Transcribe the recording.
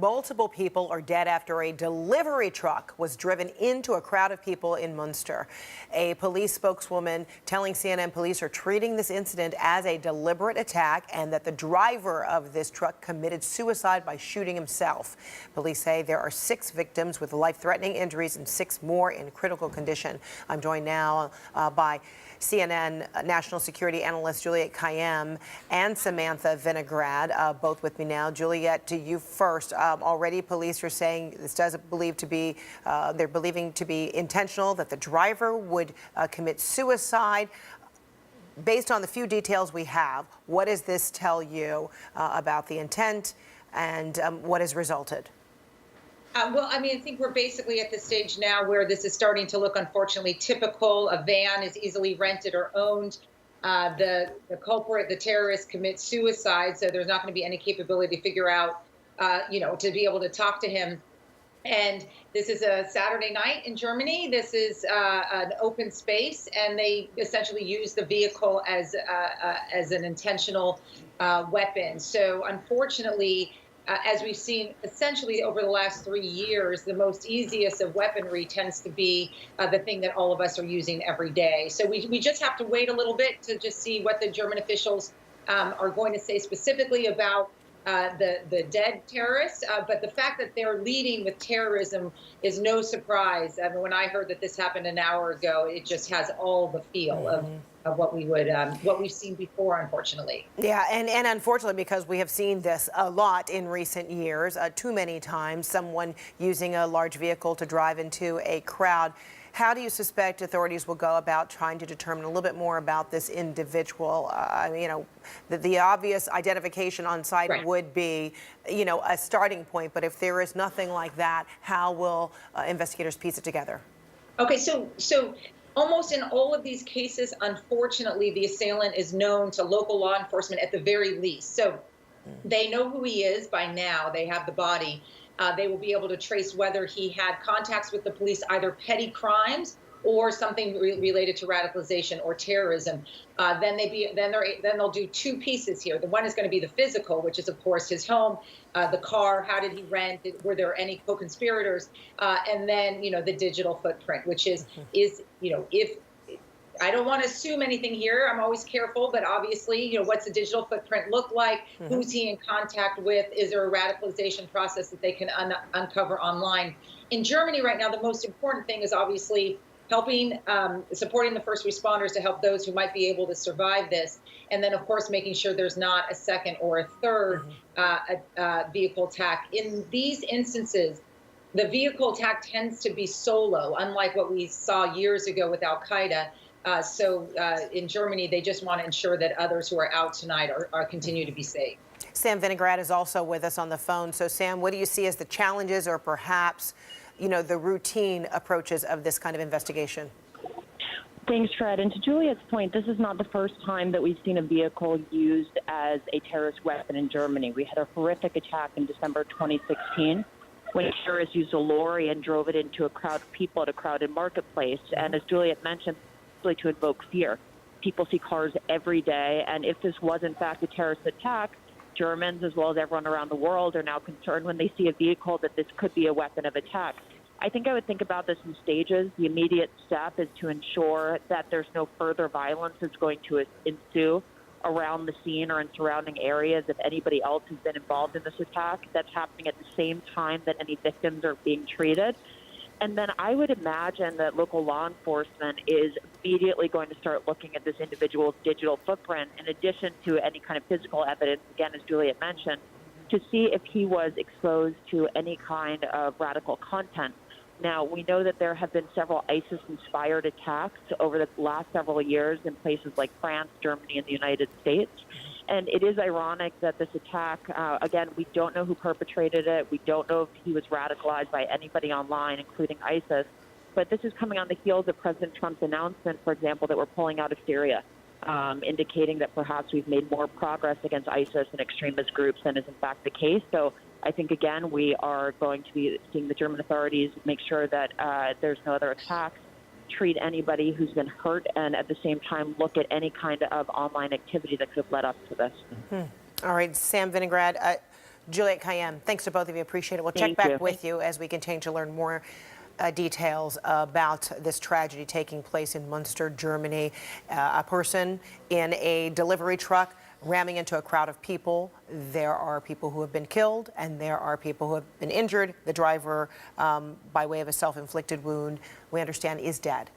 Multiple people are dead after a delivery truck was driven into a crowd of people in Muenster. A police spokeswoman telling CNN police are treating this incident as a deliberate attack and that the driver of this truck committed suicide by shooting himself. Police say there are 6 victims with life-threatening injuries and 6 more in critical condition. I'm joined now by CNN national security analyst Juliet Kayyem and Samantha Vinograd, both with me now. Juliet, to you first. Already police are saying this doesn't believe to be, they're believing to be intentional, that the driver would commit suicide. Based on the few details we have, what does this tell you about the intent and what has resulted? Well, I mean, I think we're basically at the stage now where this is starting to look, unfortunately, typical. A van is easily rented or owned. The culprit, the terrorist, commits suicide, so there's not going to be any capability to figure out, to be able to talk to him. And this is a Saturday night in Germany. This is an open space, and they essentially use the vehicle as an intentional weapon. So, unfortunately, as we've seen essentially over the last 3 years, the most easiest of weaponry tends to be the thing that all of us are using every day. So we just have to wait a little bit to just see what the German officials are going to say specifically about the dead terrorists. But the fact that they're leading with terrorism is no surprise. I mean, when I heard that this happened an hour ago, it just has all the feel of what we've seen before, unfortunately. Yeah, and unfortunately, because we have seen this a lot in recent years, too many times, someone using a large vehicle to drive into a crowd. How do you suspect authorities will go about trying to determine a little bit more about this individual? The obvious identification on site would be, a starting point. But if there is nothing like that, how will investigators piece it together? Okay, so almost in all of these cases, unfortunately, the assailant is known to local law enforcement at the very least. So they know who he is by now. They have the body. They will be able to trace whether he had contacts with the police, either petty crimes or something related to radicalization or terrorism. Then they'll do 2 pieces here. The one is going to be the physical, which is of course his home, the car, how did he rent, were there any co-conspirators, and then the digital footprint, which is if I don't want to assume anything here. I'm always careful, but obviously, what's the digital footprint look like? Who's he in contact with? Is there a radicalization process that they can uncover online? In Germany right now, the most important thing is obviously helping, supporting the first responders to help those who might be able to survive this. And then, of course, making sure there's not a second or a third vehicle attack. In these instances, the vehicle attack tends to be solo, unlike what we saw years ago with Al-Qaeda. So in Germany, they just want to ensure that others who are out tonight are continue to be safe. Sam Vinograd is also with us on the phone. So, Sam, what do you see as the challenges or perhaps, the routine approaches of this kind of investigation? Thanks, Fred. And to Juliet's point, this is not the first time that we've seen a vehicle used as a terrorist weapon in Germany. We had a horrific attack in December 2016 when terrorists used a lorry and drove it into a crowd of people at a crowded marketplace. And as Juliet mentioned, to invoke fear. People see cars every day, and if this was in fact a terrorist attack, Germans as well as everyone around the world are now concerned when they see a vehicle that this could be a weapon of attack. I think I would think about this in stages. The immediate step is to ensure that there's no further violence that's going to ensue around the scene or in surrounding areas if anybody else has been involved in this attack. That's happening at the same time that any victims are being treated. And then I would imagine that local law enforcement is immediately going to start looking at this individual's digital footprint, in addition to any kind of physical evidence, again, as Juliet mentioned, to see if he was exposed to any kind of radical content. Now, we know that there have been several ISIS-inspired attacks over the last several years in places like France, Germany, and the United States. And it is ironic that this attack, again, we don't know who perpetrated it. We don't know if he was radicalized by anybody online, including ISIS. But this is coming on the heels of President Trump's announcement, for example, that we're pulling out of Syria, indicating that perhaps we've made more progress against ISIS and extremist groups than is in fact the case. So I think, again, we are going to be seeing the German authorities make sure that there's no other attacks, treat anybody who's been hurt, and at the same time look at any kind of online activity that could have led up to this. All right, Sam Vinograd, Juliet Cayenne, thanks to both of you. Appreciate it. We'll check Thank back you. with you as we continue to learn more details about this tragedy taking place in Muenster, Germany. A person in a delivery truck ramming into a crowd of people. There are people who have been killed and there are people who have been injured. The driver, by way of a self-inflicted wound, we understand is dead.